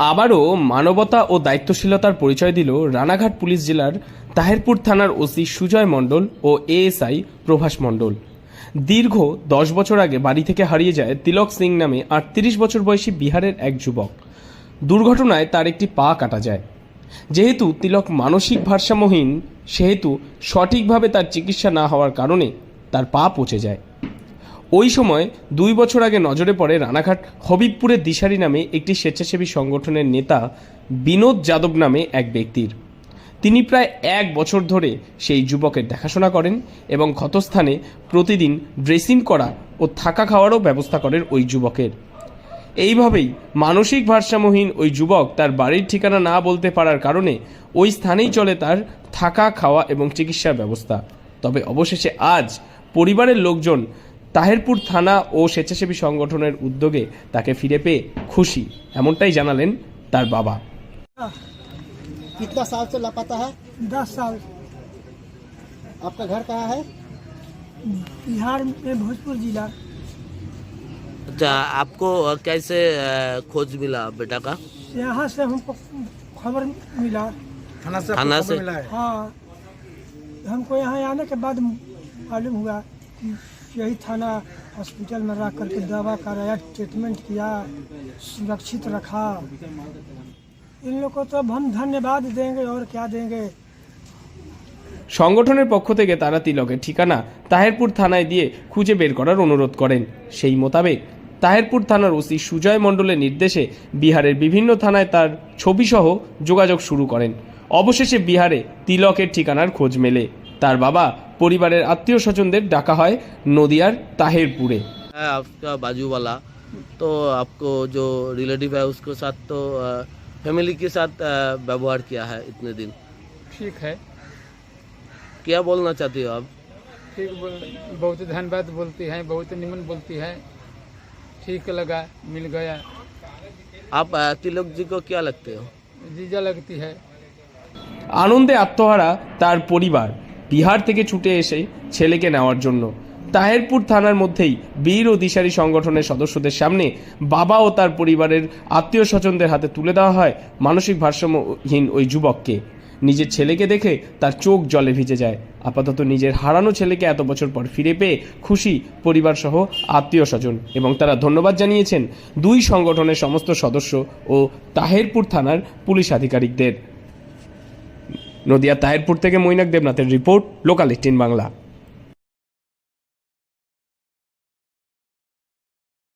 আবারও মানবতা ও দায়িত্বশীলতার পরিচয় দিল রানাঘাট পুলিশ জেলার তাহেরপুর থানার ওসি সুজয় মণ্ডল ও এএসআই প্রভাস মণ্ডল। দীর্ঘ 10 বছর আগে বাড়ি থেকে হারিয়ে যায় তিলক সিং নামে 38 বছর বয়সী বিহারের এক যুবক। দুর্ঘটনায় তার একটি পা কাটা যায়। যেহেতু তিলক মানসিক ভারসাম্যহীন, সেহেতু সঠিকভাবে তার চিকিৎসা না হওয়ার কারণে তার পা পচে যায়। ওই সময় 2 বছর আগে নজরে পড়ে রানাঘাট হবিবপুরের দিশারি নামে একটি স্বেচ্ছাসেবী সংগঠনের নেতা বিনোদ যাদব নামে এক ব্যক্তির। তিনি প্রায় 1 বছর ধরে সেই যুবকের দেখাশোনা করেন এবং ক্ষতস্থানে প্রতিদিন ড্রেসিং করা ও থাকা খাওয়ারও ব্যবস্থা করেন ওই যুবকের। এইভাবেই মানসিক ভারসাম্যহীন ওই যুবক তার বাড়ির ঠিকানা না বলতে পারার কারণে ওই স্থানেই চলে তার থাকা খাওয়া এবং চিকিৎসার ব্যবস্থা। তবে অবশেষে আজ পরিবারের লোকজন তাহেরপুর থানা ও স্বেচ্ছাসেবী সংগঠনের উদ্যোগে তাকে ফিরে পেয়ে খুশি, এমনটাই জানালেন তার বাবা। कितना साल से लापता है? 10 साल। आपका घर कहाँ है? बिहार में भोजपुर जिला। अच्छा, आपको कैसे खोज मिला बेटा का? यहाँ से हमको खबर मिला। थाना से मिला है? हाँ, हमको यहाँ आने के बाद मालूम हुआ कि यही थाना हॉस्पिटल में रख करके दवा कराया, ट्रीटमेंट किया, सुरक्षित रखा। इन लोग को तो अब हम धन्यवाद देंगे और क्या देंगे। সংগঠনের পক্ষ থেকে তারা তিলকের ঠিকানা তাহেরপুর থানায় দিয়ে খুঁজে বের করার অনুরোধ করেন। সেই মোতাবেক তাহেরপুর থানার ওসি সুজয় মণ্ডলের নির্দেশে বিহারের বিভিন্ন থানায় তার ছবিসহ যোগাযোগ শুরু করেন। অবশেষে বিহারে তিলকের ঠিকানার খোঁজ মেলে। তার বাবা পরিবারের আত্মীয় স্বজনদের ডাকা হয় নদিয়ার তাহেরপুরে। आपका बाजू वाला तो आपको जो रिलेटिव है उसके साथ तो फैमिली के साथ व्यवहार किया है इतने दिन, ठीक है। क्या बोलना चाहती हो आप? ठीक बहुत धन्यवाद बोलती हैं, बहुत निमन बोलती है। ठीक लगा, मिल गया। आप तिलक जी को क्या लगते हो? जीजा लगती है। আনন্দে আত্মহারা তার পরিবার বিহার থেকে ছুটে এসে ছেলেকে নেওয়ার জন্য। তাহেরপুর থানার মধ্যেই বীর ও দিশারি সংগঠনের সদস্যদের সামনে বাবা ও তার পরিবারের আত্মীয় স্বজনদের হাতে তুলে দেওয়া হয় মানসিক ভারসাম্যহীন ওই যুবককে। নিজের ছেলেকে দেখে তার চোখ জলে ভিজে যায়। আপাতত নিজের হারানো ছেলেকে এত বছর পর ফিরে পেয়ে খুশি পরিবার সহ আত্মীয় স্বজন, এবং তারা ধন্যবাদ জানিয়েছেন 2 সংগঠনের সমস্ত সদস্য ও তাহেরপুর থানার পুলিশ আধিকারিকদের। নদিয়া তাহেরপুর থেকে মৈনাক দেবনাথের রিপোর্ট, লোকাল 18 বাংলা।